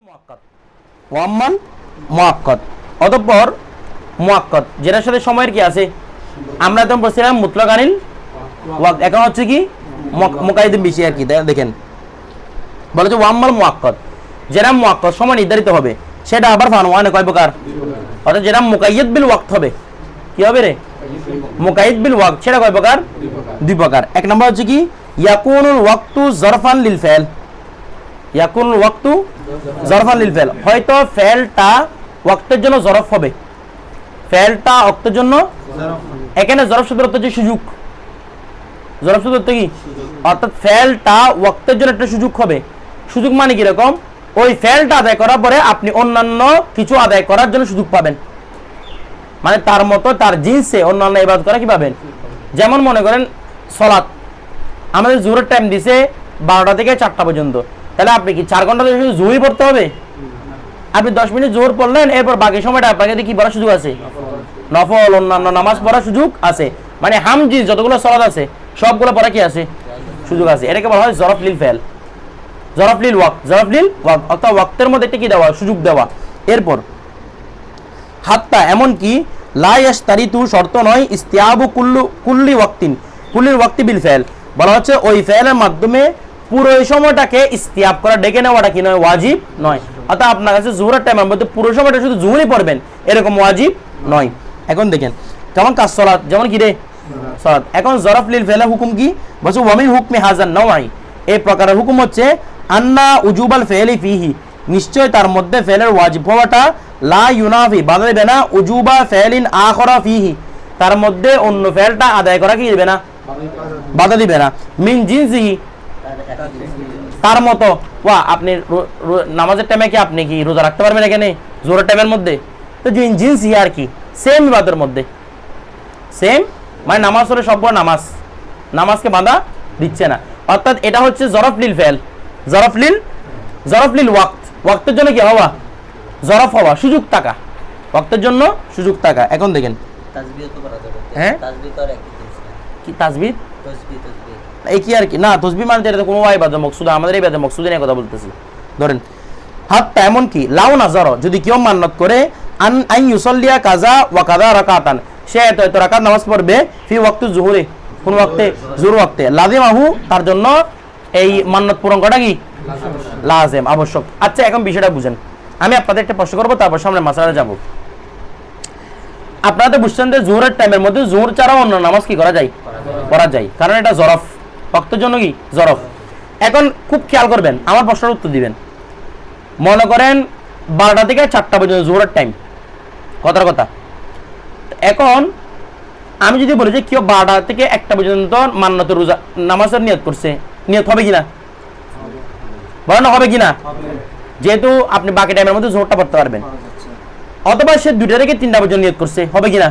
মুআক্কাদ ওয়াম্মান মুআক্কাদ অতঃপর মুআক্কাদ যেটার সাথে সময়ের কি আছে আমরা একদম বলছিলাম মুতলাক আনিল ওয়াক্ত এখন হচ্ছে কি মুকাইয়িদ বেশি আর কি দেখেন বলে যে ওয়াম্মাল মুআক্কাদ যেটা মুআক্কাদ সময় নির্ধারিত হবে সেটা আবার ফানওয়ানে কয় প্রকার অর্থাৎ যেটা মুকাইয়িদ বিল ওয়াক্ত হবে কি হবে রে মুকাইয়িদ বিল ওয়াক্ত সেটা কয় প্রকার দুই প্রকার এক নম্বর হচ্ছে কি ইয়াকুনুল ওয়াক্তু যরফান লিল ফাইল ইয়াকুনুল ওয়াক্তু যরফান লিল ফাইল হয়তো ফাইলটা ওয়াক্তের জন্য যরফ হবে ফাইলটা ওয়াক্তের জন্য এখানে যরফ শব্দের অর্থ হচ্ছে সুযোগ যরফ শব্দের অর্থ কি অর্থাৎ ফাইলটা ওয়াক্তের জন্য একটা সুযোগ হবে সুযোগ মানে কি রকম ওই ফাইলটা আদায় করার পরে আপনি অন্যান্য কিছু আদায় করার জন্য সুযোগ পাবেন মানে তার মতো তার জিনসে অন্যান্য ইবাদত করা কি পাবেন যেমন মনে করেন সালাত আমাদের জোহরের টাইম দিছে 12টা থেকে 4টা পর্যন্ত তাহলে আপনি কি 4 ঘন্টা ধরে শুধু জোহরই পড়তে হবে আপনি 10 মিনিট জোহর পড়লেন এরপর বাকি সময়টা আপনাকে কি পড়ার সুযোগ আছে নফল অন্যান্য নামাজ পড়ার সুযোগ আছে মানে হামজি যতগুলো সালাত আছে সবগুলো পড়া কি আছে সুযোগ আছে এটাকে বলা হয় যরফ লিল ফাইল যরফ লিল ওয়াক্ত অর্থাৎ ওয়াক্তের মধ্যে একটা কি দেওয়া সুযোগ দেওয়া এরপর হাত্তা এমন কি লা ইয়াশতারিতু শর্ত নয় ইস্তিয়াবু কুল্লি ওয়াক্তি বিল ফাইল বলা হচ্ছে ওই ফাইলের মাধ্যমে পুরো সময়টাকে ইস্তিয়াব করা ডেকে নেওয়াটা কি নয় ওয়াজিব নয় অর্থাৎ আপনার কাছে জোহরের টাইমের মধ্যে পুরো সময়টা শুধু জোহরই পড়বেন এরকম ওয়াজিব নয় এখন দেখেন কেমন কাজ সালাত যেমন কি রে সালাত এখন যরফ লিল ফাইল হুকুম কি বলছে ওয়ামিন হুকমি হাজান নওয়াই এই প্রকারের হুকুম হচ্ছে আন্না উজুবাল ফাইলি ফিহি নিশ্চয় তার মধ্যে ফাইলের ওয়াজিব হওয়াটা লা ইউনাফি বাধা দেবে না উজুবা ফাইলিন আখরা ফিহি তার মধ্যে অন্য ফাইলটা আদায় করা কি দিবে না বাধা দিবে না মিন জিনসিহি তার মতো ওয়া আপনি নামাজের টাইমে কি আপনি কি রোজা রাখতে পারবেন এখানে জোহরের টাইমের মধ্যে তো জিনসিহি আর কি সেম ইবাদতের মধ্যে সেম মানে নামাজ হলে সবগুলো নামাজকে বাধা দিচ্ছে না অর্থাৎ এটা হচ্ছে যরফ লিল ফাইল যরফ লিল ওয়াক্তের জন্য কি হওয়া যরফ হওয়া সুযোগ থাকা ওয়াক্তের জন্য সুযোগ থাকা এখন দেখেন তাসবিহ তো করা যাবে হ্যাঁ তাসবিহ তো আর একই জিনিস না কি তাসবিহ তাসবিহ এই কি আর কি না তাসবিহ মানে এটা কোনো ইবাদত মকসুদ আমাদের ইবাদত মকসুদ নিয়ে কথা বলতেছি ধরেন হাত্তা এমন কি লাউ নাযার যদি কেউ মান্নত করে আন ইউসাল্লিয়া কাযা ওয়া কাযা রাকাতান সে এত রাকাত নামাজ পড়বে ফি ওয়াক্তু যুহুরি কোন ওয়াক্তে যুহুর ওয়াক্তে লাজিমাহু তার জন্য এই মান্নত পূরণ করা কি লাজিম আবশ্যক আচ্ছা এখন বিষয়টা বুঝেন আমি আপনাদের একটা প্রশ্ন করব তারপর সামনে মাসআলা যাব আপনারা তো বুঝছেন যে জোহরের টাইমের মধ্যে জোহর ছাড়াও অন্য নামাজ কি করা যায় পড়া যায় কারণ এটা যরফ ওয়াক্তের জন্য কি যরফ এখন খুব খেয়াল করবেন আমার প্রশ্নের উত্তর দিবেন মনে করেন 12টা থেকে 4টা পর্যন্ত জোহরের টাইম কথার কথা এখন আমি যদি বলি যে কেউ 12টা থেকে 1টা পর্যন্ত মান্নতের রোজা নামাজের নিয়ত করছে নিয়ত হবে কিনা বলেন হবে কিনা যেহেতু আপনি বাকি টাইমের মধ্যে জোহরটা পড়তে পারবেন অথবা সে 2টা থেকে 3টা পর্যন্ত নিয়ত করছে হবে কিনা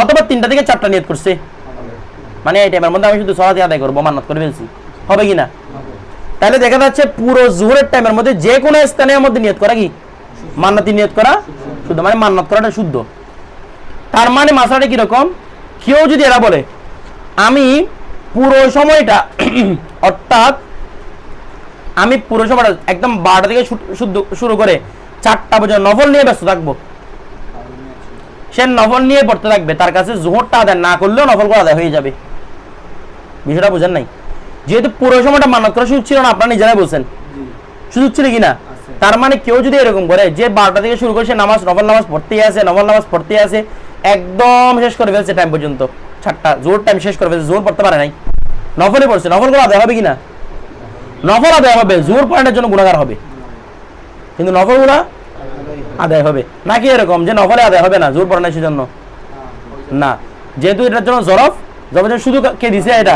অথবা 3টা থেকে 4টা নিয়ত করছে মানে এই টাইমের মধ্যে আমি শুধু সালাত আদায় করব মান্নত করে ফেলছি হবে কিনা তাহলে দেখা যাচ্ছে পুরো জোহরের টাইমের মধ্যে যে কোনো স্থানের মধ্যে নিয়ত করা কি মান্নতি নিয়ত করা শুদ্ধ মানে মান্নত করাটা শুদ্ধ তার মানে মাসাটা কি রকম কেউ যদি এরা বলে আমি পুরো সময়টা অর্থাৎ আমি পুরো সময়টা একদম 12টা থেকে শুরু করে 4টা পর্যন্ত নফল নিয়ে ব্যস্ত থাকবো সে নফল নিয়ে পড়তে থাকবে তার কাছে জোহরটা আদায় না করলেও নফল করা আদায় হয়ে যাবে বিষয়টা বুঝেন নাই যেহেতু পুরো সময়টা মানত করা সুযোগ ছিল না আপনারা নিজেরাই বলছেন সুযোগ ছিল কিনা তার মানে কেউ যদি এরকম করে যে 12টা থেকে শুরু করে সে নফল নামাজ পড়তেই আছে একদম শেষ করে ফেলছে টাইম পর্যন্ত 4টা জোহর টাইম শেষ করে ফেলছে জোহর পড়তে পারে নাই নফলই পড়ছে নফল করা আদায় হবে কিনা নফল আদায় হবে জোহর পড়ানোর জন্য গুনাহগার হবে কিন্তু নফলগুলা আদায় হবে নাকি এরকম যে নফলে আদায় হবে না জোহর পড়ানোর জন্য না যেহেতু এটার জন্য যরফ শুধু কে দিছে এটা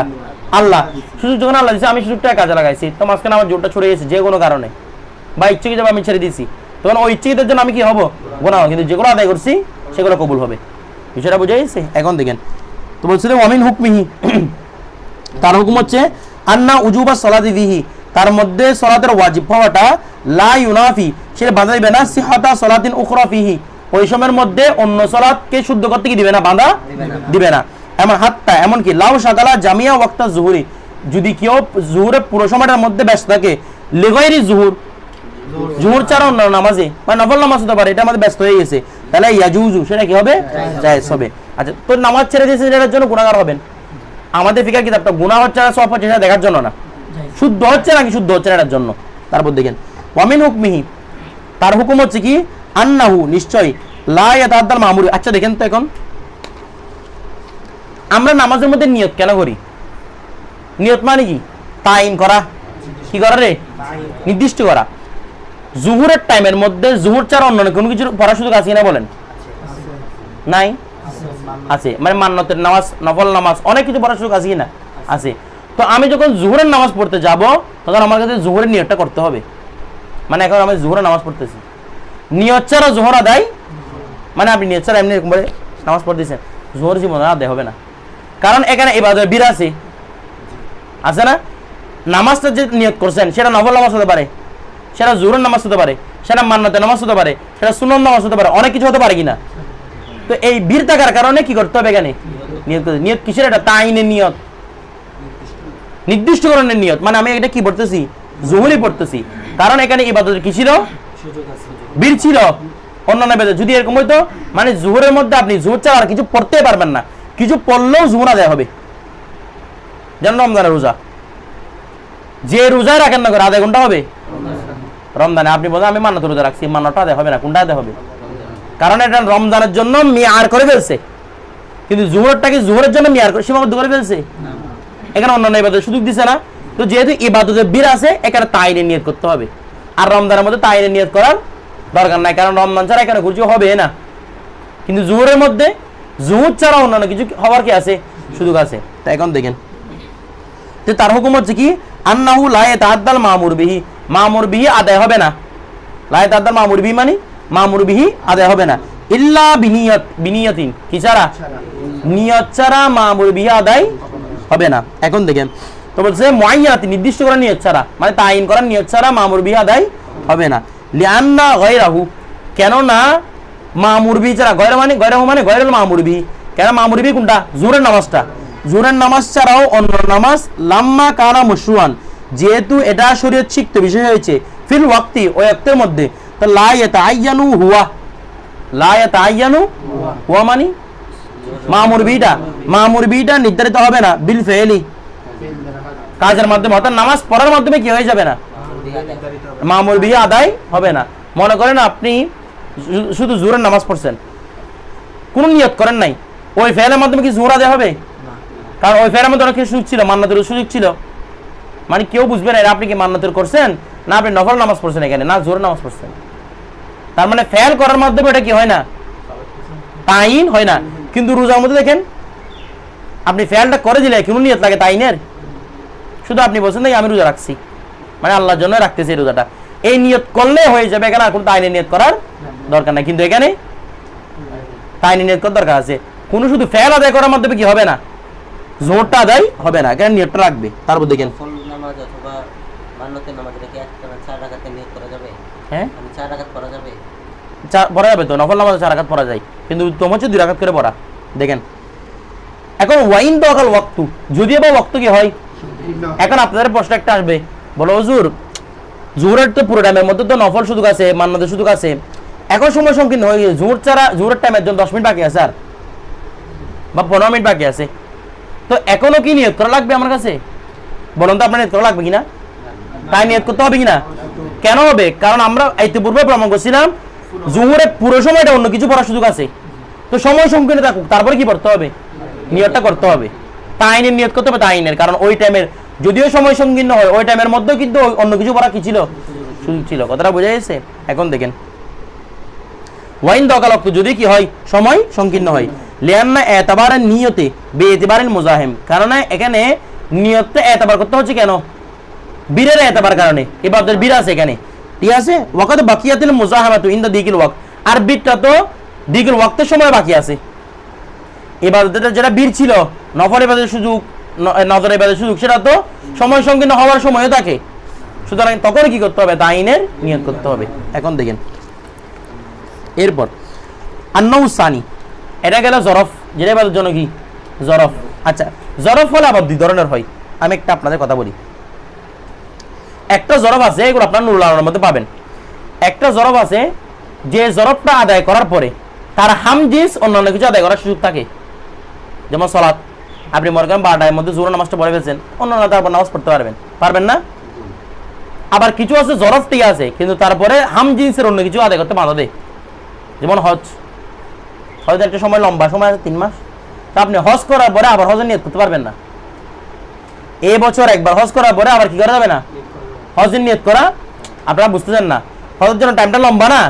আল্লাহ সুযোগ যখন আল্লাহ দিছে আমি সুযোগটা কাজে লাগাইছি তো মাঝখানে আমার জোরটা ছড়ে গেছে যে কোনো কারণে বা ইচ্ছে যাবে আমি ছেড়ে দিছি তখন ওই ইচ্ছেদের জন্য আমি কি হবো গুনাহ কিন্তু যেগুলো আদায় করছি সেগুলো কবুল হবে বিষয়টা বুঝে গেছে এখন দেখেন তো বলছিল ওয়ামিন হুকমিহি তার হুকুম হচ্ছে আন্না উজুবা সালাতি ফিহি তার মধ্যে সালাতের ওয়াজিব হওয়াটা লা ইউনাফি সেটা বাধা দিবে না সিহাতা সালাতিন উখরা ফিহি ওই সময়ের মধ্যে অন্য সালাতকে শুদ্ধ করতে কি দিবে না বাধা দিবে না এমন হাত্তা এমন কি লাউ শাগালা জামিয়া ওয়াক্তা যুহুরি যদি কেউ জুহুরের পুরো সময়টার মধ্যে ব্যস্ত থাকে লিগাইরি জুহুর জোহর ছাড়া অন্য নামাজে মানে নফল নামাজ হতে পারে, এটা আমাদের ব্যস্ত হয়ে গেছে, তাহলে ইয়াজুজু সেটা কি হবে? জায়েজ হবে। আচ্ছা, তো নামাজ ছেড়ে দিয়েছে এটার জন্য গুনাহগার হবেন? আমাদের ফিকার কিতাবটা গুনাহ হচ্ছে না সওয়াব হচ্ছে সেটা দেখার জন্য না, শুদ্ধ হচ্ছে নাকি শুদ্ধ হচ্ছে না এটার জন্য। তারপর দেখেন ওয়ামিন হুকমিহি, তার হুকুম হচ্ছে কি আন্নাহু নিশ্চয় লা ইয়াতাআদ্দাল মামুর। আচ্ছা দেখেন তো এখন আমরা নামাজের মধ্যে নিয়ত কেন করি? নিয়ত মানে কি? তাইন করা, কি করা রে? নির্দিষ্ট করা। জুহুরের টাইমের মধ্যে জুহুর ছাড়া অন্য কোনো কিছু পড়ার সুযোগ আছে কিনা বলেন? নাই? আছে, মানে মান্নতের নামাজ, নফল নামাজ, অনেক কিছু পড়ার সুযোগ আছে কিনা? আছে। তো আমি যখন জুহুরের নামাজ পড়তে যাব তখন আমার কাছে জুহুরের নিয়তটা করতে হবে। মানে এখন আমি জুহুরের নামাজ পড়তেছি, নিয়ত ছাড়া জোহর আদায়, মানে আপনি নিয়ত ছাড়া এমনি এরকম করে নামাজ পড়তেছেন, জোহর জীবন আদায় হবে না। কারণ এখানে ইবাদত বীর আছে না? নামাজটা যে নিয়ত করছেন সেটা নফল নামাজ হতে পারে, সেটা জোহরের নামাজ হতে পারে, সেটা মান্নতের নামাজ হতে পারে, সেটা সুন্নত নামাজ হতে পারে, অনেক কিছু হতে পারে কিনা? তো এই বীর থাকার কারণে কি করতে হবে এখানে? নিয়ত করতে। নিয়ত কিসের? এটা তাইনের নিয়ত, নির্দিষ্টকরণের নিয়ত। মানে আমি এটা কি পড়তেছি? জোহরই পড়তেছি, কারণ এখানে ইবাদতের কি ছিল? বীর ছিল। অন্যান্য বেদে যদি এরকম হইতো মানে জোহরের মধ্যে আপনি জোহর ছাড়া আর কিছু পড়তে পারবেন না, কিছু পড়লেও জোহর আদায় হবে। যেমন রমজানের রোজা, যে রোজায় রাখেন না করে আধা ঘন্টা হবে রমজানে, আপনি বলেন আমি মান্নত রোজা রাখছি, মান্নতটা আদায় হবে না, কোনটা আদায় হবে? কারণ এটা রমজানের জন্য মিয়ার করে ফেলছে, কিন্তু জোহরটাকে জোহরের জন্য মিয়ার করে সীমাবদ্ধ করে ফেলছে। এখানে অন্যান্য ইবাদতের সুযোগ দিছে না। তো যেহেতু ইবাদতের বীর আছে এখানে তাইনের নিয়ত করতে হবে, আর রমজানের মধ্যে তাইনের নিয়ত করার দরকার নাই, কারণ রমজান ছাড়া এখানে কিছু হবে না। কিন্তু জোহরের মধ্যে জোহর ছাড়া অন্যান্য কিছু হওয়ার কি আছে? সুযোগ আছে। তা এখন দেখেন যে তার হুকুম হচ্ছে কি আন্নাহু লা ইয়াতাআদ্দাল মামুর বিহি, মামুর বিহি আদায় হবে না। লা ইয়াতাআদ্দাল মামুর বিহি মানে মামুর বিহি আদায় হবে না, ইল্লা বিনিয়ত, বিনিয়তিন কি ছাড়া? নিয়ত ছাড়া মামুর বিহি আদায় হবে না। এখন দেখেন তো বলছে মুআয়্যানাতি, নির্দিষ্ট করা নিয়ত ছাড়া, মানে তাইন করা নিয়ত ছাড়া মামুর বিহি আদায় হবে না। লিআন্না গায়রাহু, কেন না মামুর বিহি ছাড়া, গায়রা মানে গায়রাহু মানে গায়রুল মামুর বিহি, কেন মামুর বিহি কোনটা? জোহরের নামাজটা। জোহরের নামাজ ছাড়াও অন্য নামাজ লাম্মা কানা মাশরুআন, যেহেতু এটা শরীয়ত শিক্ত বিষয় হয়েছে, ফিল ওয়াক্তি, ওই ওয়াক্তের মধ্যে, তো লা ইয়াতাআয়্যানু হুয়া, লা ইয়াতাআয়্যানু হুয়া মানে মামুর বিহিটা, মামুর বিহিটা নির্ধারিত হবে না, বিল ফেলি কাজের মাধ্যমে, অর্থাৎ নামাজ পড়ার মাধ্যমে কি হয়ে যাবে না? মামুর বিহি আদায় হবে না। মনে করেন আপনি শুধু জোহরের নামাজ পড়ছেন, কোনো নিয়ত করেন নাই, ওই ফেলের মাধ্যমে কি জোহর আদায় হবে? কারণ ওই ফেলের মধ্যে অনেক কিছু সুযোগ ছিল, মান্নাতের সুযোগ ছিল, মানে কেউ বুঝবে না আপনি কি মান্নাতের করছেন না আপনি নফল নামাজ পড়ছেন এখানে, না জোহরের নামাজ পড়ছেন। তার মানে ফেল করার মাধ্যমে এটা কি হয় না? তাইন হয় না। কিন্তু রোজার মধ্যে দেখেন আপনি ফেলটা করে দিলে কোনো নিয়ত লাগে তাইনের? শুধু আপনি বলছেন না আমি রোজা রাখছি, মানে আল্লাহর জন্য রাখতেছি এই রোজাটা, এই নিয়ত করলে হয়ে যাবে, এখানে আর কোনো তাইনের নিয়ত করার দরকার নাই। কিন্তু এখানে তাইনের নিয়ত করার দরকার আছে। কোনো শুধু ফেল আদায় করার মাধ্যমে কি হবে না? জোহরটা আদায় হবে না, এখানে নিয়তটা রাখবে। তারপর দেখেন নফল নামাজ অথবা মান্নতের নামাজ এটাকে একটানা 4 রাকাতে নিয়ত করা যাবে? হ্যাঁ, আমি 4 রাকাত পড়া যাবে? পড়া যাবে তো, নফল নামাজ 4 রাকাত পড়া যায়, কিন্তু উত্তম হচ্ছে 2 রাকাত করে পড়া। দেখেন এখন ওয়াইন দোকাল ওয়াক্তু, যদিও বা ওয়াক্ত কি হয়, এখন আপনাদের প্রশ্ন একটা আসবে, বলো হুজুর জোহরের তো পুরো টাইমের মধ্যে তো নফল সুযোগ আছে, মান্নতের সুযোগ আছে, এখন সময় সংকীর্ণ হয়ে গেছে, জোহর ছাড়া জোহরের টাইমের জন্য 10 মিনিট বাকি আছে আর বা 15 মিনিট বাকি আছে, তো এখনো কি নিয়ত করা লাগবে আমার কাছে? বলুন তো আপনার নিয়ত করা লাগবে কিনা? তাই নিয়ত করতে হবে কিনা? কেন হবে? কারণ আমরা ইতিপূর্বে প্রমাণ করছিলাম জোহরের পুরো সময়টা অন্য কিছু পড়ার সুযোগ আছে, তো সময় সংকীর্ণ থাকুক তারপরে কি করতে হবে? নিয়তটা করতে হবে, তাইনের নিয়ত করতে হবে, তাইনের। কারণ ওই টাইমের যদিও সময় সংকীর্ণ হয়, ওই টাইমের মধ্যেও কিন্তু অন্য কিছু পড়া কি ছিল? সুযোগ ছিল। কথাটা বোঝা গেছে? এখন দেখেন ওয়াইন দোকাল ওয়াক্ত, যদি কি হয় সময় সংকীর্ণ হয়, লিআন্না এতাবারের নিয়তে বেএতিবারিল মুজাহিম, কারণ এখানে নিয়তটা এতাবার করতে হচ্ছে কেন? বীরের এতাবার কারণে, ইবাদতের বীর আছে এখানে, ঠিক আছে? ওয়াকাত বাকিয়াতিল মুজাহামাতু ইনদা দিকিল ওয়াক্ত, আর বীরটা তো দিকিল ওয়াক্তের সময় বাকি আছে। ইবাদতের যেটা বীর ছিল, নফল ইবাদতের সুযোগ, নজর ইবাদতের সুযোগ, সেটা তো সময় সংকীর্ণ হওয়ার সময়ও থাকে, সুতরাং তখন কি করতে হবে? তাইনের নিয়ত করতে হবে। এখন দেখেন এরপর আন্নাউসানি, এটা গেল জরফ, যেটা ইবাদতের জন্য কি জরফ। আচ্ছা, জরফ হলে আবার 2 ধরনের হয়, আমি একটা আপনাদের কথা বলি। একটা জরফ আছে, এগুলো আপনার নুরুল আলমের মধ্যে পাবেন, একটা জরব আছে যে জরবটা আদায় করার পরে তার হাম জিন্স অন্যান্য কিছু আদায় করার সুযোগ থাকে, যেমন সালাত। আপনি মনে করেন 12টার মধ্যে জোহর নামাজটা পড়ে ফেলছেন, অন্যান্য তারপর নামাজ পড়তে পারবেন না। আবার কিছু আছে জরফ ঠিক আছে কিন্তু তারপরে হাম জিন্সের অন্য কিছু আদায় করতে বাধা দেয়, যেমন হজ। হয়তো একটা সময় লম্বা সময় আছে 3 মাস, তা আপনি হজ করার পরে আবার হজের নিয়ত করতে পারবেন না। এই বছর একবার হজ করার পরে আবার কি করা যাবে না, হজের নিয়ত করা। আপনারা বুঝতেছেন না, হজের জন্য টাইমটা লম্বা না,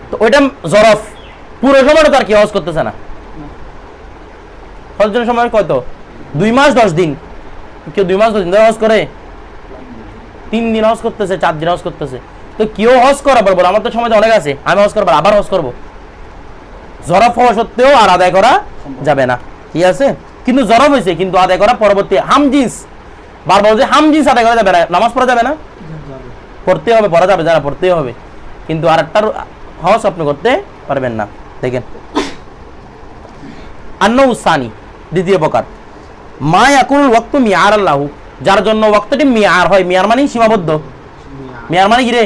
তো ওইটা জরফ, পুরো সময়টা তো আর কি হজ করতেছে না। হজের জন্য সময় কত, 2 মাস 10 দিন। কেউ 2 মাস 10 দিন ধরে হজ করে, 3 দিন হজ করতেছে, 4 দিন হজ করতেছে। তো কেউ হজ করার পর বলে আমার তো সময় অনেক আছে, আমি হজ করবো, আবার হজ করবো। জরফ হওয়া সত্ত্বেও আর আদায় করা যাবে না, ঠিক আছে। কিন্তু জরফ হয়েছে কিন্তু আদায় করা পরবর্তী হাম জিন্স, বারবার যে হাম জিন্স আদায় করা যাবে না, নামাজ পড়া যাবে না, পড়তে হবে, পড়া যাবে, যারা পড়তেই হবে, কিন্তু আর একটার হজ আপনি করতে পারবেন না। দেখেন আন্নউসানি, দ্বিতীয় প্রকার, মা ইয়াকুল ওয়াক্তু মিয়ার আল্লাহু, যার জন্য ওয়াক্তটি মিয়ার হয়। মিয়ার মানে সীমাবদ্ধ, মিয়ার মানে কি রে,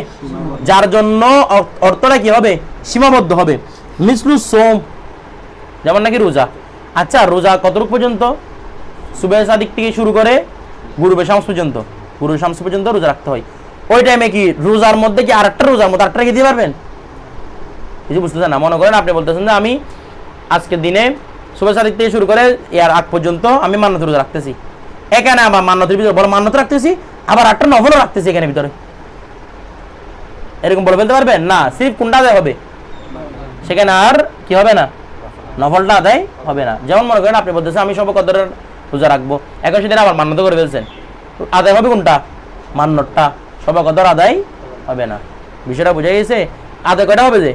যার জন্য অর্থটা কি হবে, সীমাবদ্ধ হবে। মিসলু সোম, যেমন নাকি রোজা। আচ্ছা রোজা কতটুক পর্যন্ত, সুবে সাদিক থেকে শুরু করে গুরুবে শামস পর্যন্ত, গুরুবে শামস পর্যন্ত রোজা রাখতে হয়। ওই টাইমে কি রোজার মধ্যে কি আরেকটা রোজার মধ্যে আরেকটা রেখে দিতে পারবেন, কিছু বুঝতেছেন না। মনে করেন আপনি বলতেছেন যে আমি আজকের দিনে সুবে সাদিক থেকে শুরু করে এর আগ পর্যন্ত আমি মান্নত রোজা রাখতেছি, এখানে আবার মান্নতের ভিতরে বড় মান্নত রাখতেছি, আবার আটটা নফলও রাখতেছি এখানে ভিতরে, এরকম বলে ফেলতে পারবেন না। সির্ফ কোনটা আদায় হবে, সেখানে আর কি হবে না, নফলটা আদায় হবে না। যেমন মনে করেন আপনি বলতেছেন আমি শবে কদরের রোজা রাখবো, এখন সেদিন আবার মান্নত করে ফেলছেন, আদায় হবে কোনটা, মান্নতটা, শবে কদর আদায় হবে না। বিষয়টা বুঝে গেছে। আদায় কয়টা হবে, যে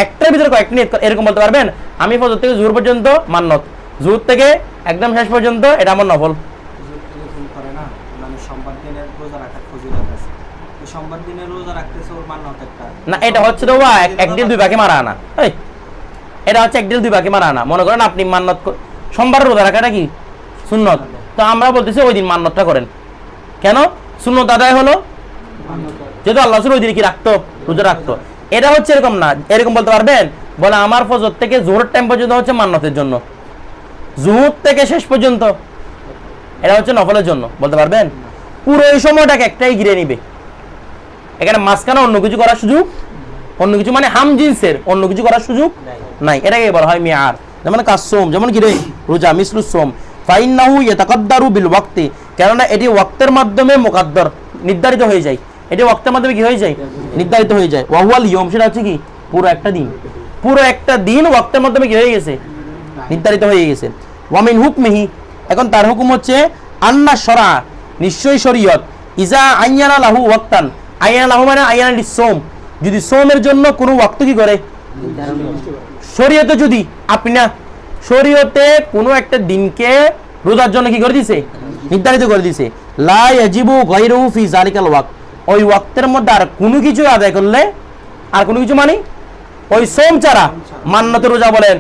একটার ভিতরে কয়েকটা নিয়ত, এরকম বলতে পারবেন আমি ফজর থেকে জোহর পর্যন্ত মান্নত, জোহর থেকে একদম শেষ পর্যন্ত এটা আমার নফল। না এটা হচ্ছে তো এক ডিল 2 ভাগে মারা আনা, এটা হচ্ছে 1 ডিল 2 ভাগে মারা আনা। মনে করেন আপনি মান্নত সোমবার রোজা রাখাটা কি সুন্নত, তো আমরা বলতেছি ওই দিন মান্নতটা করেন, কেন সুন্নত আদায় হলো, যেহেতু আল্লাহ ওই দিন কি রাখতো, রোজা রাখতো। এটা হচ্ছে এরকম না, এরকম বলতে পারবেন বলে আমার ফজর থেকে জোহর টাইম পর্যন্ত হচ্ছে মান্নতের জন্য, জোহর থেকে শেষ পর্যন্ত এটা হচ্ছে নফলের জন্য, বলতে পারবেন। পুরো এই সময়টাকে একটাই ঘিরে নিবে, এখানে মাঝখানে অন্য কিছু করার সুযোগ, অন্য কিছু মানে হাম জিন্সের অন্য কিছু করার সুযোগ নাই, এটাকে বলা হয় মিয়ার। যেমন কাসম, যেমন কি রে রোজা, মিসলুস সোম, ফাইন্নাহু ইয়াতাকাদ্দারু বিল ওয়াক্তি, কেননা এটি ওয়াক্তের মাধ্যমে মুকাদ্দার নির্ধারিত হয়ে যায়, এটি ওয়াক্তের মাধ্যমে কি হয়ে যায়, নির্ধারিত হয়ে যায়। ওয়াহুয়াল ইয়ম, সেটা হচ্ছে কি পুরো একটা দিন, পুরো একটা দিন ওয়াক্তের মাধ্যমে কি হয়ে গেছে, নির্ধারিত হয়ে গেছে। ওয়ামিন হুকমিহি, এখন তার হুকুম হচ্ছে আন্না শরা, নিশ্চয়ই শরীয়ত, ইজা আইয়ানা লাহু ওয়াক্তান, আইয়ানা লাহু মানে আইয়ানা লিসোম, যদি সোমের জন্য কোনো ওয়াক্ত কি করে, শরীয়তে যদি আপনি না শরীয়তে কোনো একটা দিনকে রোজার জন্য কি করে দিছে, নির্ধারিত করে দিছে, লা ইয়াজিবু গায়রুহু ফি যালিকাল ওয়াক্ত, ওই ওয়াক্তের মধ্যে আর কোনো কিছু আদায় করলে, আর কোনো কিছু মানে ওই সোম ছাড়া মান্নত রোজা বলেন,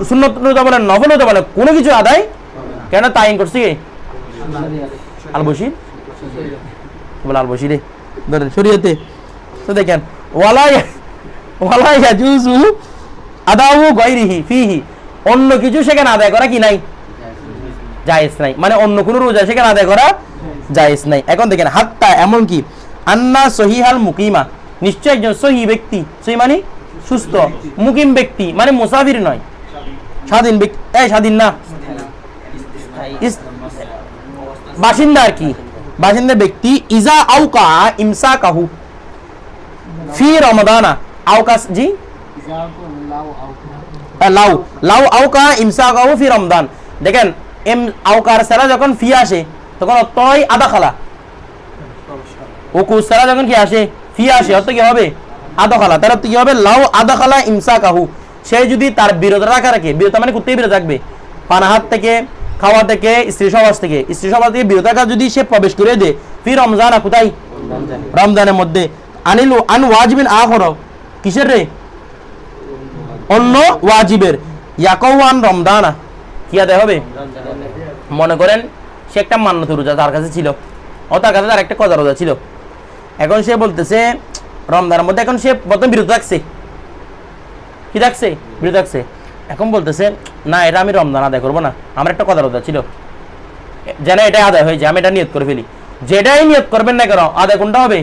সুন্নত রোজা বলেন, নফল রোজা বলেন, কোনো কিছু আদায় কেন তাইন করছে কি আল বশির, বলে আল বশিরে ধরেন শরীয়তে। তো দেখেন ওয়ালা ইয়াজুজু আদাউ গায়রিহি ফিহি, অন্য কিছু সেখানে আদায় করা কি নাই, জায়েজ নাই, মানে অন্য কোনো রোজা সেখানে আদায় করা জায়েজ নাই। এখন দেখেন হাত্তা, এমন কি আন্না সহিহাল মুকিমা, নিশ্চয় একজন সহি ব্যক্তি, সহি মানে সুস্থ, মুকিম ব্যক্তি মানে মুসাফির নয়, স্বাধীন ব্যক্তি, স্বাধীন না বাসিন্দা আর কি, বাসিন্দা ব্যক্তি, ইজা আউকা ইমসাকাহু ফি রমাদানা, আউকাস জি লাউ লাউ আউকা ইমসাকাহু ফি রমজান। দেখেন এম আউকার সারা যখন ফি আসে তখন অর্থ হয় আদা খালা, ওকুস সারা যখন কি আসে ফি আসে অর্থ কি হবে, আদা খালা, তার অর্থ কি হবে, লাউ আদা খালা ইমসাকাহু, সে যদি তার বিরত রাখা রাখে, বিরত মানে কোথায় বিরত থাকবে, পানাহাত থেকে, খাওয়া থেকে, স্ত্রী সমাজ থেকে, স্ত্রী সমাজ থেকে বিরত রাখা যদি সে প্রবেশ করে দেয়, ফি রমজানা, কোথায় রমজানের মধ্যে, আনিল আন ওয়াজিবিন আখর, কিসের রে, অন্য ওয়াজিবের, ইয়াকাওয়ান রমজানা, কি আদায় হবে। মনে করেন সে একটা মান্নত রোজা তার কাছে ছিল, ও তার কাছে তার একটা কজা রোজা ছিল, এখন সে বলতেছে রমজানের মধ্যে এখন সে প্রথম বিরত থাকছে, কি থাকছে, বিরত থাকছে। এখন বলতেছে না এটা আমি রমজান আদায় করবো না, আমার একটা কথা রোজা ছিল যেন এটা আদায় হয়ে যায়, আমি এটা নিয়ত করে ফেলি। যেটাই নিয়ত করবেন না কেন আদায় কোনটা হবে,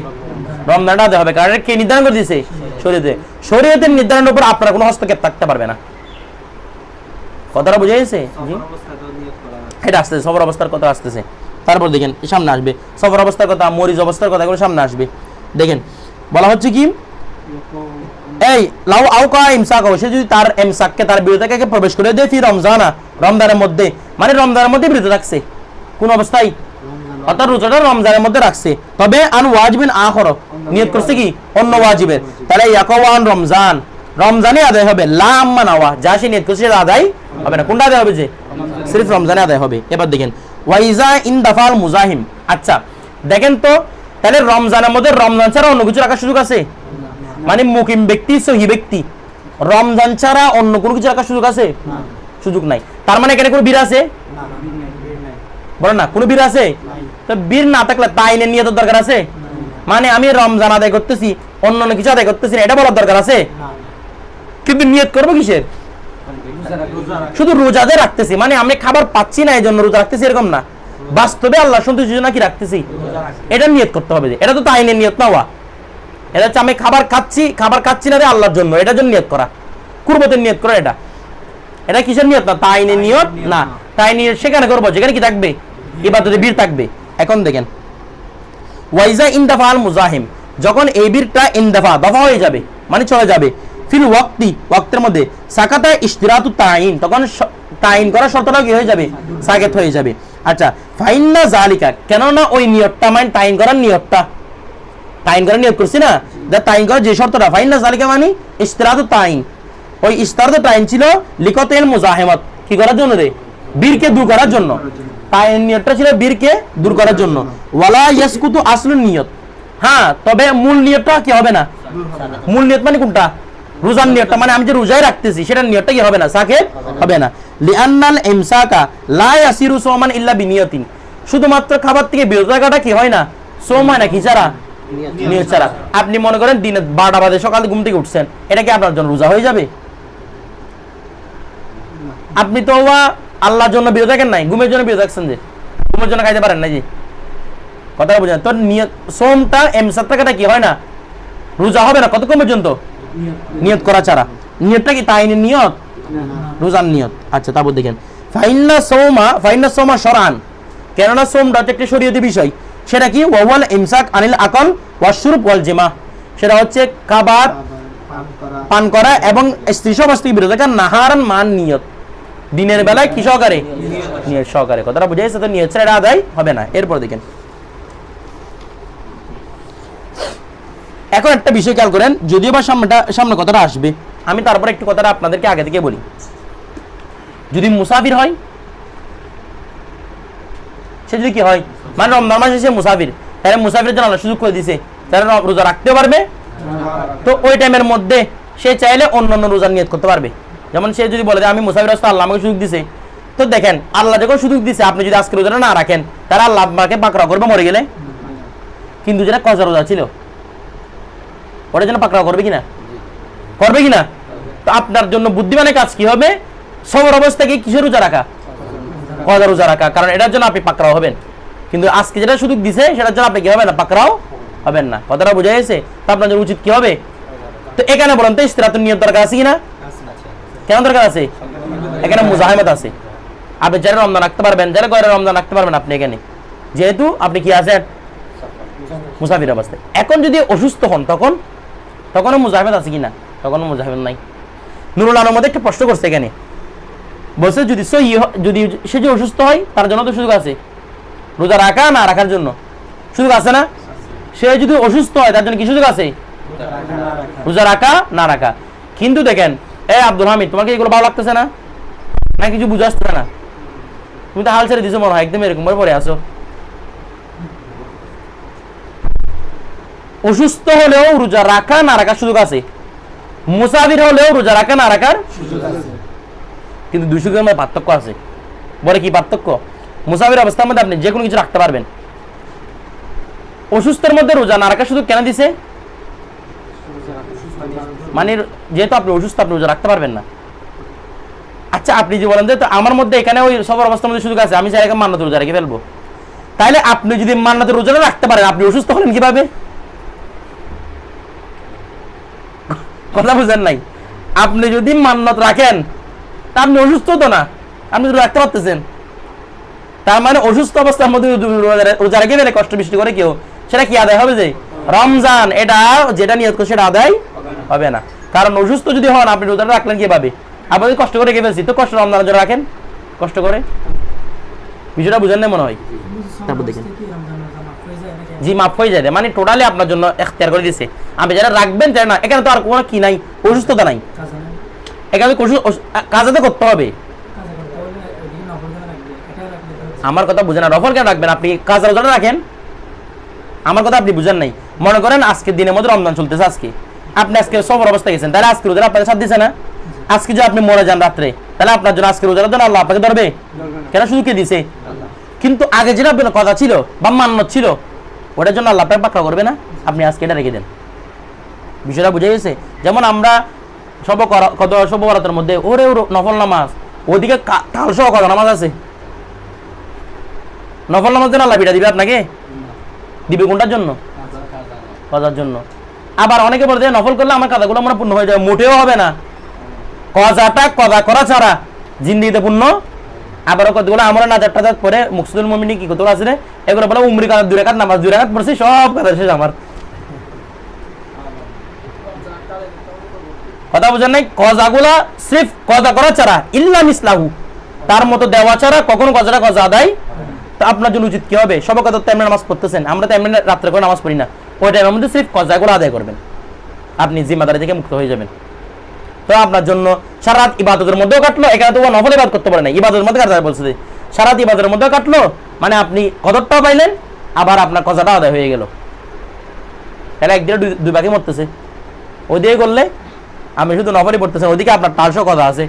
রমজানটা আদায় হবে। কারণ কে নির্ধারণ করে দিয়েছে, শরীয়তে। শরীয়তের নির্ধারণের উপর আপনার কোনো হস্তক্ষেপ থাকতে পারবে না। কথাটা বুঝে গেছে? এটা আসতেছে, সফর অবস্থার কথা আসতেছে। তারপর দেখেন সামনে আসবে সফর অবস্থার কথা, মরিজ অবস্থার কথা, এগুলো সামনে আসবে। দেখেন বলা হচ্ছে কি, এই লাউ আউকা ইমসাক, সে যদি তার ইমসাককে, তার বিরতিকে প্রবেশ করে দেয় ফি রমজানা, রমজানের মধ্যে, মানে রমজানের মধ্যে বিরত থাকছে কোন অবস্থায়, অর্থাৎ রোজাটা রমজানের মধ্যে রাখছে, তবে আন ওয়াজিবিন আখর, নিয়ত করছে কি অন্য ওয়াজিবের, তাহলে ইয়াকাওয়ান রমজান, রমজানে আদায় হবে। লা আম্মা নাওয়া, যা সে নিয়ত করছে সেটা আদায় হবে না। কোনটা আদায় হবে, যে সির্ফ রমজানে আদায় হবে। এবার দেখেন ওয়াইজা ইন দাফাল মুজাহিম। আচ্ছা দেখেন তো, তাহলে রমজানের মধ্যে রমজান ছাড়া অন্য কিছু রাখার সুযোগ আছে? মানে মুকিম ব্যক্তি, সহি ব্যক্তি রমজান ছাড়া অন্য কোনো কিছু রাখার সুযোগ আছে? সুযোগ নাই। তার মানে এখানে কোনো বীর আছে? বলেন না, কোনো বীর আছে? তো বীর না থাকলে তাইনের নিয়তের দরকার আছে? মানে আমি রমজান আদায় করতেছি, অন্য অন্য কিছু আদায় করতেছি না, এটা বলার দরকার আছে? কিন্তু নিয়ত করবো কিসের? শুধু রোজাদের রাখতেছি, মানে আমি খাবার পাচ্ছি না এই জন্য রোজা রাখতেছি এরকম না, বাস্তবে আল্লাহ সন্তুষ্টির জন্য কি রাখতেছি, এটা নিয়ত করতে হবে। যে এটা তো তাইনের নিয়ত না, এটা হচ্ছে আমি খাবার খাচ্ছি না রে আল্লাহর জন্য, এটার জন্য নিয়ত করা, কুরবতের নিয়ত করা। এটা কিসের নিয়ত না, তাইনের নিয়ত না। তাই নিয়ত সেখানে করবো যেখানে কি থাকবে, ইবাদতে বীর থাকবে। এখন দেখেন ওয়াইজা ইনদাফাল মুজাহিম, যখন এই বীরটা ইনদাফা দফা হয়ে যাবে, মানে চলে যাবে, ফিল ওয়াক্তি, ওয়াক্তের মধ্যে, সাকাতা ইশতিরাতু তাইন, তখন তাইন করা শর্তটা কি হয়ে যাবে, সাকেত হয়ে যাবে। আচ্ছা ফাইন্না জালিকা, কেননা ওই নিয়তটা, মানে তাইন করার নিয়তটা, তাইন করার নিয়ত করছি না, তাইন করার যে শর্তটা, ফাইন্না জালিকা মানে ইশতিরাতু তাইন, ওই ইশতিরাতু তাইন ছিল লিকতেল মুজাহিমাত, কি করার জন্য রে, বীরকে দূর করার জন্য। তাইন নিয়তটা ছিল বীরকে দূর করার জন্য। ওয়ালা ইয়াসকুতু আসলুন নিয়ত, হ্যাঁ তবে মূল নিয়তটা কি হবে না, মূল নিয়ত মানে কোনটা, রোজার নিয়তটা, মানে আমি যে রোজায় রাখতেছি সেটার নিয়তটা কি হবে না, সাকেত হবে না। লিআন্নাল ইমসাকা লা ইয়াসিরু সাওমান ইল্লা বিনিয়াতিন, শুধুমাত্র খাবার থেকে বিরত থাকাটা কি হয় না, সোম হয় না, কি ছাড়া, নিয়ত ছাড়া। আপনি মনে করেন দিনে 12টা বাজে সকালে ঘুম থেকে উঠছেন, এটা কি আপনার জন্য রোজা হয়ে যাবে? আপনি তো আল্লাহর জন্য বিরত থাকেন নাই, ঘুমের জন্য বিরত থাকছেন, যে ঘুমের জন্য খাইতে পারেন না, যে কথা বুঝেন তো। নিয়ত সোমটা ইমসাক থাকাটা কি হয় না, রোজা হবে না কতক্ষণ পর্যন্ত, নিয়ত করা ছাড়া। নিয়তটা কি তাইনের নিয়ত, রোজার নিয়ত। আচ্ছা তারপর দেখেন ফাইন্না সৌমা শরআন, কেননা সোমটা হচ্ছে একটা শরীয়তি বিষয়। সেটা কি, ওয়াল ইমসাক আনিল আকল ওয়াশুরব ওয়াল জিমা, সেটা হচ্ছে খাবার পান করা এবং স্ত্রী সমস্ত বিরত থাকা, নাহারান মান নিয়ত, দিনের বেলায় কি সহকারে, নিয়ত সহকারে। কথাটা বুঝে গেছে তো, নিয়ত ছাড়া এটা আদায় হবে না। এরপর দেখেন এখন একটা বিষয় খেয়াল করেন, যদিও বা সামনে কথাটা আসবে, আমি তারপর একটু কথাটা আপনাদেরকে আগে থেকে বলি। যদি মুসাফির হয়, সে যদি কি হয়, মানে রমজান মাসে সে মুসাফির, তাহলে মুসাফিরের জন্য আল্লাহ সুযোগ করে দিয়েছে, তাহলে রোজা রাখতেও পারবে। তো ওই টাইমের মধ্যে সে চাইলে অন্য অন্য রোজার নিয়ত করতে পারবে। যেমন সে যদি বলে যে আমি মুসাফির আসতে, আল্লাহ আমাকে সুযোগ দিছে, তো দেখেন আল্লাহ যখন সুযোগ দিছে, আপনি যদি আজকে রোজাটা না রাখেন, তাহলে আল্লাহ আপনাকে পাকড়াও করবে মরে গেলে। কিন্তু যেটা কজা রোজা ছিল, ওটার জন্য পাকড়াও করবে কিনা, করবে কিনা? তো আপনার জন্য বুদ্ধিমানের কাজ কি হবে, সবর অবস্থায় কিসের রোজা রাখা, কজা রোজা রাখা, কারণ এটার জন্য আপনি পাকড়াও হবেন। কিন্তু আজকে যেটা সুযোগ দিছে সেটার জন্য আপনি কি হবে না, পাকড়াও হবেন না। কথাটা বোঝা গেছে? তো আপনার জন্য উচিত কি হবে? তো এখানে বলেন তো ইস্তিরাতুন নিয়ত দরকার আছে কিনা, কেন দরকার আছে? এখানে মুজাহিমাত আছে, আপনি যারা রমজান রাখতে পারবেন, যারা গয়রে রমজান রাখতে পারবেন আপনি এখানে, যেহেতু আপনি কি আছেন মুসাফির অবস্থায়। এখন যদি অসুস্থ হন, তখনও মুজাহিমাত আছে কিনা, তখনও মুজাহিমাত নাই। নুরুল আলম মধ্যে একটা প্রশ্ন করছে এখানে, বলছে যদি সে যে অসুস্থ হয় তার জন্য তো সুযোগ আছে, রোজা রাখা না রাখার জন্য সুযোগ আছে না? সে যদি অসুস্থ হয় তার জন্য কি সুযোগ আছে, রোজা রাখা না রাখা। কিন্তু দেখেন এই আব্দুল হামিদ, তোমাকে এগুলো ভালো লাগতেছে না, না কিছু বুঝে আসছে না, তুমি তো হাল ছেড়ে দিছো মনে হয়, একদম এরকম পরে আসো। অসুস্থ হলেও রোজা রাখা না রাখার সুযোগ আছে, মুসাফির হলেও রোজা রাখা না রাখার সুযোগ আছে। কিন্তু দুই সুযোগের মধ্যে পার্থক্য আছে। বলে কি পার্থক্য? মুসাফির অবস্থার মধ্যে আপনি যে কোনো কিছু রাখতে পারবেন, অসুস্থের মধ্যে রোজা না রাখার সুযোগ কেন দিছে? মানে যেহেতু আপনি অসুস্থ, আপনি রোজা রাখতে পারবেন না। আচ্ছা আপনি যে বলেন যে তো আমার মধ্যে এখানে ওই সফর অবস্থার মধ্যে সুযোগ আছে, আমি চাই মান্নাত রোজা রেখে ফেলবো, তাহলে আপনি যদি মান্নাতের রোজাটা রাখতে পারেন, আপনি অসুস্থ হলেন কিভাবে? কথা বুঝেন নাই? আপনি যদি মান্নাত রাখেন তা আপনি অসুস্থ তো না, আপনি রাখতে পারতেছেন। তার মানে অসুস্থ অবস্থার মধ্যে রোজা রেখে ফেলে কষ্ট বৃষ্টি করে কেউ, সেটা কি আদায় হবে? যে রমজান এটা যেটা নিয়ত করে সেটা আদায় হবে না। কারণ অসুস্থ যদি হন, আপনি রোজাটা রাখলেন কিভাবে? আপনি কষ্ট করে রেখে ফেলছি, তো কষ্ট রমজানের জন্য রাখেন কষ্ট করে। বিষয়টা বুঝেন না মনে হয়? তারপর দেখেন জি মাফ হয়ে যায়, মানে টোটালি আপনার জন্য এখতিয়ার করে দিয়েছে। আপনি যারা রাখবেন যারা না, এখানে তো আর কোনো কি নাই, অসুস্থতা নাই, এখানে কাজাতে করতে হবে। আমার কথা বুঝেন না, নফল কেন রাখবেন? আপনি কাজা রোজাটা রাখেন, আমার কথা আপনি বুঝেন নাই। মনে করেন আজকের দিনের মধ্যে রমজান চলতেছে, আজকে আপনি আজকে সফর অবস্থায় গেছেন, তাহলে আজকে রোজা আপনাকে সাথ দিছে না? আজকে যদি আপনি মরে যান রাত্রে, তাহলে আপনার জন্য আজকে রোজার জন্য আল্লাহ আপনাকে ধরবে কেন? শুধু কে দিছে? কিন্তু আগে যেটা আপনার কথা ছিল বা মান্যত ছিল, ওটার জন্য আল্লাহ আপনাকে পাকড়া করবে না? আপনি আজকে এটা রেখে দেন। বিষয়টা বুঝে গেছে? যেমন আমরা সব বরাতের মধ্যে ওরে নফল নামাজ, ওইদিকে কাল সহ কত নামাজ আছে, নফল নামাজ জন্য আল্লাহ বিটা দিবে আপনাকে? দিবে কোনটার জন্য? কাজার জন্য। আবার অনেকে বলে নফল করলে আমার কাজাগুলো আমরা পূর্ণ হয়ে যাবে, মোটেও হবে না। কজাটা কজা করা ছাড়া জিন্দিগিতে পূর্ণ। আবার কতগুলো আমরা নাজার টাজার পরে মুকসুদুল মুমিনী কি কতগুলো আছে রে, এগুলো বলে উমরি কাজ 2 রাকাত নামাজ 2 রাকাত পড়ছি, সব কাজ শেষ আমার। কথা বুঝেন নাই? কজাগুলা সিফ কজা করা ছাড়া ইল্লা মিসলাহু, তার মতো দেওয়া ছাড়া কখনো কজাটা কজা আদায়। তো আপনার জন্য উচিত কি হবে? সব কথা তো এমনি নামাজ পড়তেছেন, আমরা তো এমনি রাত্রে করে নামাজ পড়ি না, ওই টাইমের মধ্যে সিফ কজাগুলো আদায় করবেন, আপনি জিম্মাদারি থেকে মুক্ত হয়ে যাবেন। তো আপনার জন্য সারা রাত ইবাদতের মধ্যেও কাটলো, এখানে তো নফল ইবাদত করতে পারে না, ইবাদতের মধ্যে কাটা বলছে, সারা রাত ইবাদতের মধ্যেও কাটলো, মানে আপনি কদরটাও পাইলেন, আবার আপনার কজাটা আদায় হয়ে গেল। তাহলে একদিনে 2 ভাগে মরতেছে। ওইদিকে করলে আমি শুধু নফলই পড়তেছেন, ওইদিকে আপনার 400 কজা আছে।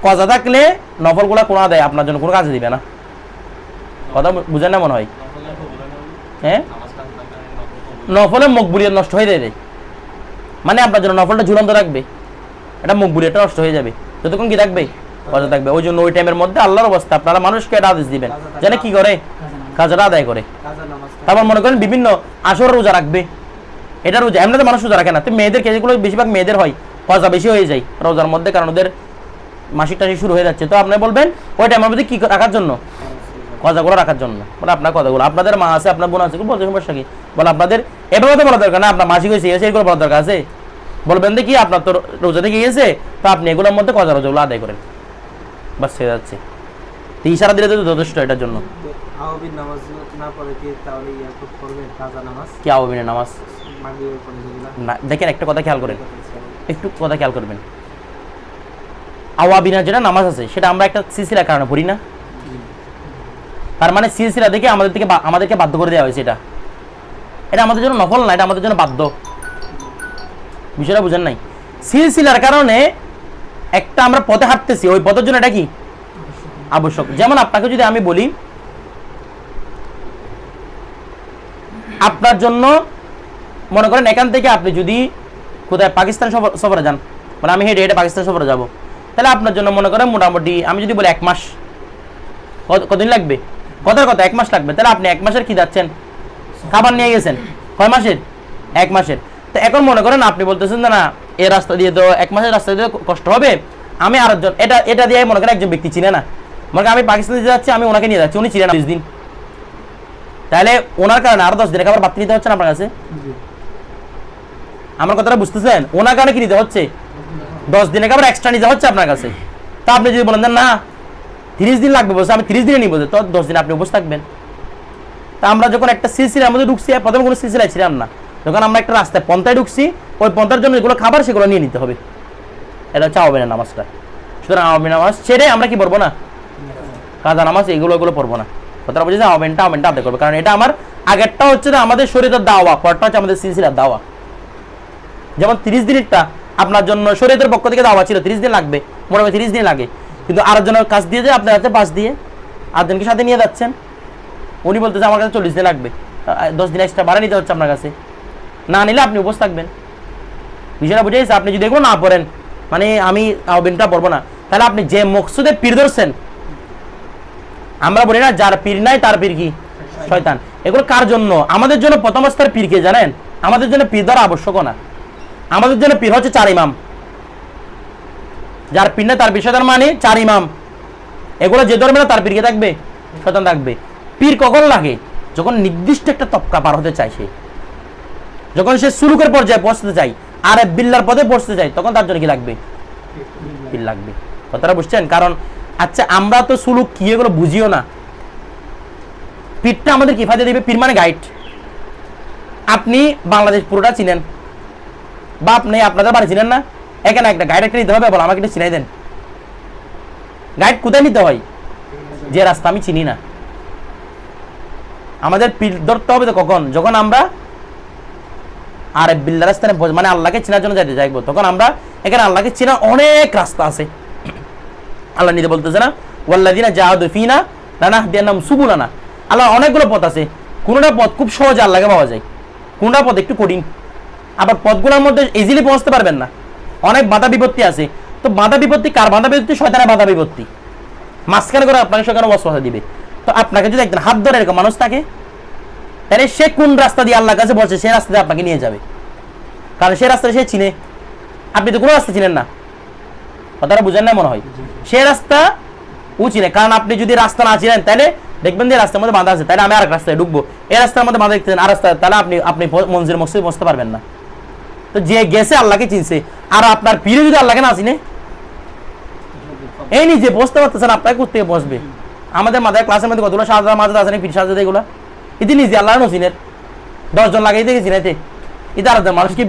কজা থাকলে নফলগুলা কোনো আদায় আপনার জন্য কোনো কাজে দিবে না। কথা বুঝেন না মনে হয়? হ্যাঁ, নফলের মকবুলিয়ত নষ্ট হয়ে যায়, মানে আপনার জন্য নফলটা ঝুলন্ত রাখবে, এটা মকবুলিয়তটা নষ্ট হয়ে যাবে যতক্ষণ কি থাকবে, কজা থাকবে। ওই জন্য ওই টাইমের মধ্যে আল্লাহর অবস্থা আপনারা মানুষকে এটা আদেশ দিবেন, জানে কি করে? কাজাটা আদায় করে। তারপর মনে করেন বিভিন্ন আসর রোজা রাখবে, এটা রোজা এমনিতে মানুষ রোজা রাখে না, তো মেয়েদের কেসগুলো বেশিরভাগ মেয়েদের হয়, কজা বেশি হয়ে যায় রোজার মধ্যে, কারণ ওদের মাসিক টাসিক শুরু হয়ে যাচ্ছে। তো আপনি বলবেন ওই টাইমের মধ্যে কি রাখার জন্য? কজাগুলো রাখার জন্য। বলে আপনার কথাগুলো, আপনাদের মা আছে, আপনার বোন আছে, বলতে সমস্যা কি? বলে আপনাদের এভাবে তো বলা দরকার না, আপনার মাসিক হয়েছে এগুলো বলা দরকার আছে? বলবেন দেখি আপনার তো রোজা থেকে গিয়েছে, তো আপনি এগুলোর মধ্যে কজা রোজাগুলো আদায় করেন, বাস হয়ে যাচ্ছে। তো ইশারা দিলে তো যথেষ্ট এটার জন্য। কি আওয়াবিনের নামাজ? দেখেন একটা কথা খেয়াল করেন, একটু কথা খেয়াল করবেন। আওয়াবিনা যেটা নামাজ আছে সেটা আমরা একটা সিলসিলার কারণে পড়ি না, তার মানে সিলসিলা দেখে আমাদেরকে বাধ্য করে দেওয়া হয়েছে। এটা আমাদের জন্য নফল না, এটা আমাদের জন্য বাধ্য। বিষয়টা বুঝেন নাই? সিলসিলার কারণে একটা আমরা পথে হাঁটতেছি, ওই পথের জন্য এটা কি আবশ্যক। যেমন আপনাকে যদি আমি বলি আপনার জন্য, মনে করেন এখান থেকে আপনি যদি কোথায় পাকিস্তান সফরে যান, মানে আমি হেঁটে হেঁটে পাকিস্তান সফরে যাব, তাহলে আপনার জন্য মনে করেন মোটামুটি আমি যদি বলি 1 মাস, কতদিন লাগবে? কথার কথা 1 মাস লাগবে। তাহলে আপনি 1 মাসের কি যাচ্ছেন, খাবার নিয়ে গেছেন, কয় মাসের? 1 মাসের। তো এখন মনে করেন আপনি বলতেছেন না এই রাস্তা দিয়ে তো 1 মাসের রাস্তা দিয়ে কষ্ট হবে, আমি আরেকজন এটা দিয়ে মনে করেন একজন ব্যক্তি চিনে না, মনে করেন আমি পাকিস্তানে যাচ্ছি, আমি ওনাকে নিয়ে যাচ্ছি, উনি চিনেন 20 দিন, তাহলে ওনার কারণে আরো 10 দিনের খাবার বাড়তি নিতে হচ্ছে না আপনার কাছে? আমার কথাটা বুঝতেছেন? ওনার কারণে কি নিতে হচ্ছে? 10 দিনের খাবার এক্সট্রা নিতে হচ্ছে আপনার কাছে। তা আপনি যদি বলেন না 30 দিন লাগবে, বলছে আমি 30 দিনে নিব, তো 10 দিন আপনি উপোস থাকবেন। তা আমরা যখন একটা সিলসিলার মধ্যে ঢুকছি, প্রথমে কোনো সিলসিলায় ছিলাম না, যখন আমরা একটা রাস্তায় পন্থায় ঢুকছি, ওই পন্থার জন্য যেগুলো খাবার সেগুলো নিয়ে নিতে হবে। এটা হচ্ছে আওয়াবিনের নামাজটা। সুতরাং আওয়াবিন নামাজ ছেড়ে আমরা কি পড়বো না? কাজা নামাজ এগুলো পড়বো না। কথাটা বুঝেছে? আওয়াবিনটা আদায় করবো, কারণ এটা আমার আগেরটা হচ্ছে না আমাদের শরীরের দাওয়া, পরটা হচ্ছে আমাদের সিলসিলার দাওয়া। যেমন 30 দিনেরটা আপনার জন্য শরীয়তের পক্ষ থেকে দাওয়া ছিল, 30 দিন লাগবে, মোটামুটি 30 দিন লাগে, কিন্তু আরেকজনের কাজ দিয়ে যায় আপনার হাতে 5 দিয়ে, আরেকজনকে সাথে নিয়ে যাচ্ছেন, উনি বলতেছে আমার কাছে 40 দিন লাগবে, 10 দিন এক্সট্রা ভাড়া নিতে হচ্ছে আপনার কাছে, না নিলে আপনি উপোস থাকবেন। বিষয়টা বুঝে গেছে? আপনি যদি এগুলো না পড়েন, মানে আমি আহ্বানটা পড়বো না, তাহলে আপনি যে মকসুদে পীর ধরছেন, আমরা বলি না যার পীর নাই তার পীর কি শয়তান, এগুলো কার জন্য? আমাদের জন্য প্রথম স্তরের পীর কে জানেন? আমাদের জন্য পীর ধরা আবশ্যক না, আমাদের জন্য পীর হচ্ছে 4 ইমাম। যার পীর নাই তার পীর শয়তান, মানে 4 ইমাম। এগুলো যে ধরবে না তার পীর কে থাকবে, শয়তান থাকবে। পীর কখন লাগে? যখন নির্দিষ্ট একটা তবকা পার হতে চায়, সে যখন সে সুলুকের পর্যায়ে পৌঁছতে চায়, আর বিল্লার পদে পৌঁছতে চায়, তখন তার জন্য কি লাগবে? পীর লাগবে। কথাটা বুঝছেন? কারণ আচ্ছা আমরা তো সুলুক কি এগুলো বুঝিও না, পীরটা আমাদের কি ফায়দা দিবে? পীর মানে গাইড। আপনি বাংলাদেশ পুরোটা চিনেন, বা আপনি আপনাদের বাড়ি চিনেন না, এখানে একটা গাইড একটা নিতে হবে, বলো আমাকে একটু চিনাই দেন। গাইড কোথায় নিতে হয়? যে রাস্তা আমি চিনি না। আমাদের পীর ধরতে হবে তো কখন? যখন আমরা আর বিল্লার স্থানে মানে আল্লাহকে চেনার জন্য যাইতে চাইবো, তখন আমরা এখানে আল্লাহকে চেনা অনেক রাস্তা আছে। আল্লাহ নিজে বলতেছে না, ওয়াল্লাযিনা জাহাদু ফিনা লানাহদিয়ান্নাহুম সুবুলানা। আল্লাহ অনেকগুলো পথ আছে, কোনটা পথ খুব সহজে আল্লাহকে পাওয়া যায়, কোনটা পথ একটু কঠিন। আবার পথগুলোর মধ্যে ইজিলি পৌঁছতে পারবেন না, অনেক বাধা বিপত্তি আছে। তো বাধা বিপত্তি কার বাধা বিপত্তি? শয়তানের বাধা বিপত্তি। মাঝখানে করে আপনাকে সেখানে ওয়াসওয়াসা দিবে। তো আপনাকে যদি একজন হাত ধরে এরকম মানুষ থাকে, তাহলে সে কোন রাস্তা দিয়ে আল্লাহর কাছে বলছে, সেই রাস্তা দিয়ে আপনাকে নিয়ে যাবে, কারণ সেই রাস্তা সে চিনে, আপনি তো কোনো রাস্তা চিনেন না। কথাটা বুঝেন না মনে হয়? সে রাস্তা ও চিনে, কারণ আপনি যদি রাস্তা না চিনেন, তাহলে দেখবেন যে রাস্তার মধ্যে বাঁধা আছে, তাহলে আমি আরেক রাস্তায় ঢুকবো, এই রাস্তার মধ্যে বাঁধা দেখতেছেন আর রাস্তা, তাহলে আপনি মঞ্জিল মসজিদ বসতে পারবেন না। তো যে গেছে আল্লাহকে চিনছে, আর আপনার পীরে যদি আল্লাহকে না চিনে, এই নিজে বসতে পারতেছেন, আপনাকে কোথা থেকে বসবে? আমাদের মাথায় ক্লাসের মধ্যে কতগুলো সাজা মাজাদ আছে না, পীর সাজা এগুলো, এটি নিজে আল্লাহ নচিনের 10 জন লাগাই দেখে চিনাইতে, এটা আর মানুষকে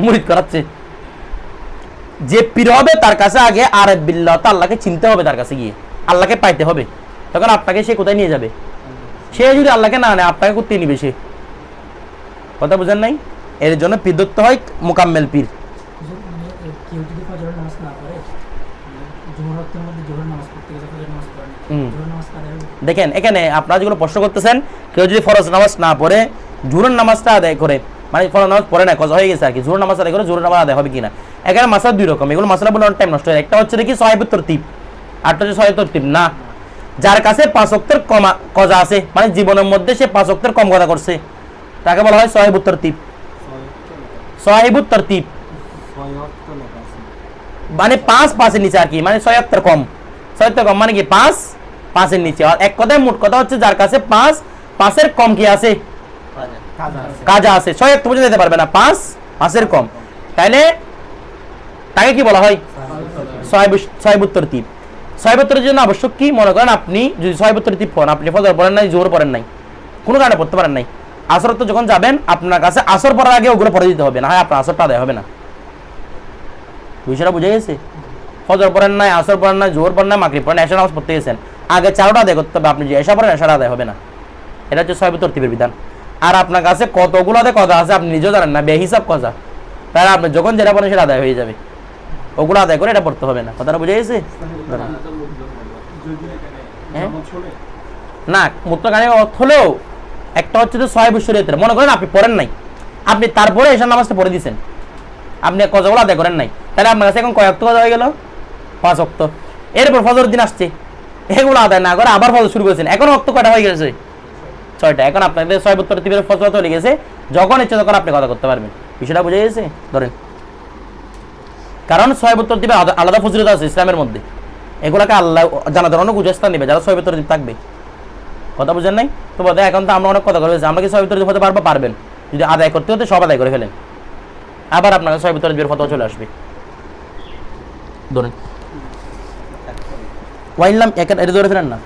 মুরিদ করাচ্ছে। যে পীর হবে তার কাছে আগে আর বিল্লাহ আল্লাহকে চিনতে হবে, তার কাছে গিয়ে আল্লাহকে পাইতে হবে, তখন আপনাকে সে কোথায় নিয়ে যাবে? সে যদি আল্লাহকে না নেয়, আপনাকে কোথায় নিবে সে? কথা বুঝেন নাই? এর জন্য পীর ধরতে হয় মোকাম্মেল পীর। কেউ যদি ফজরের নামাজ না পড়ে, জোহর ওয়াক্তের মধ্যে জোহর নামাজ পড়তে গেছে, ফজরের নামাজ পড়ে না, জোহর নামাজ আদায় হবে? দেখেন এখানে আপনারা যেগুলো প্রশ্ন করতেছেন, কেউ যদি ফরজ নামাজ না পড়ে জোহরের নামাজটা আদায় করে, মানে ফরজ নামাজ পড়ে না, কজা হয়ে গেছে আর কি, জোহর নামাজ আদায় করে জোহর নামাজ আদায় হবে কিনা? এখানে মাসলা 2 রকম, এগুলো মাসলা বলে অনেক টাইম নষ্ট হয়। একটা হচ্ছে কি সাহিবুত তরতিব, আরটা হচ্ছে সাহিবুত তরতিব না। যার কাছে 5 ওয়াক্তের কম কজা আছে, মানে জীবনের মধ্যে সে 5 ওয়াক্তের কম কজা করছে, তাকে বলা হয় সাহিবুত তরতিব। সাহিবুত তরতিব মানে 5 নিচে আর কি, মানে 6 ওয়াক্তের কম, 6 ওয়াক্তের কম মানে কি 5 নিচে। আর এক কথায় মোট কথা হচ্ছে যার কাছে 5 কম কি আছে, কাজা আছে, 6 ওয়াক্ত পর্যন্ত যেতে পারবে না, 5 কম, তাইলে তাকে কি বলা হয়? সাহিবুত তরতিব। সাহিবুত তরতিবের জন্য আবশ্যক কি? মনে করেন আপনি যদি সাহিবুত তরতিব পড়েন, আপনি ফজর পড়েন নাই, জোহর পড়েন নাই, কোনো কারণে পড়তে পারেন নাই, আসর তো যখন যাবেন আপনার কাছে আসর পড়ার আগে ওগুলো পড়ে দিতে হবে, না হয় আপনার আসরটা আদায় হবে না। বিষয়টা বুঝে গেছে? ফজর পড়েন নাই, আসর পড়েন নাই, জোহর পড়েন নাই, মাগরিব পড়েন, এশা নামাজ পড়তে গেছেন, আগে 4টা আদায় করতে হবে। আপনি যে এশা পড়েন, এশাটা আদায় হবে না। এটা হচ্ছে সাহিবুত তরতিবের বিধান। আর আপনার কাছে কতগুলো কথা আছে আপনি নিজেও জানেন না, বেহিসাব কথা, তাহলে আপনি যখন যেটা পড়েন সেটা আদায় হয়ে যাবে, ওগুলো আদায় করে এটা পড়তে হবে না। কথাটা বুঝে গেছে? না, মুতলাকানের অর্থ হলেও একটা হচ্ছে তো সাহিবুশ শরীয়তের, মনে করেন আপনি পড়েন নাই, আপনি তারপরে এশার নামাজটা পড়ে দিয়েছেন, আপনি কতগুলো আদায় করেন নাই, তাহলে আপনার কাছে এখন কয় ওয়াক্ত কজা হয়ে গেল? 5 ওয়াক্ত। এরপর ফজর দিন আসছে, এগুলো আদায় না করে আবার ফজর শুরু করেছেন, এখন ওয়াক্ত কয়টা হয়ে গেছে? 6টা। এখন আপনাদের সাহিবুত তরতিবের ফজর চলে গেছে, যখন ইচ্ছে তখন আপনি কথা করতে পারবেন। বিষয়টা বুঝে গেছে? ধরেন, কারণ সাহিবুত তরতিবের আলাদা ফজিলত আছে ইসলামের মধ্যে, এগুলাকে আল্লাহ জানার অনেক উজাস্তান নেবে যারা সাহিবুত তরতিব থাকবে। কথা বুঝেন নাই? তো বলতে এখন তো আমরা অনেক কথা করেছি, আমরা কি সাহিবুত তরতিব হতে পারবো? পারবেন, যদি আদায় করতে হতে সব আদায় করে ফেলেন, আবার আপনার সাহিবুত তরতিবের ফতোয়া চলে আসবে। ধরেন ওয়াইল্লাম এটা ধরে ফেলেন না।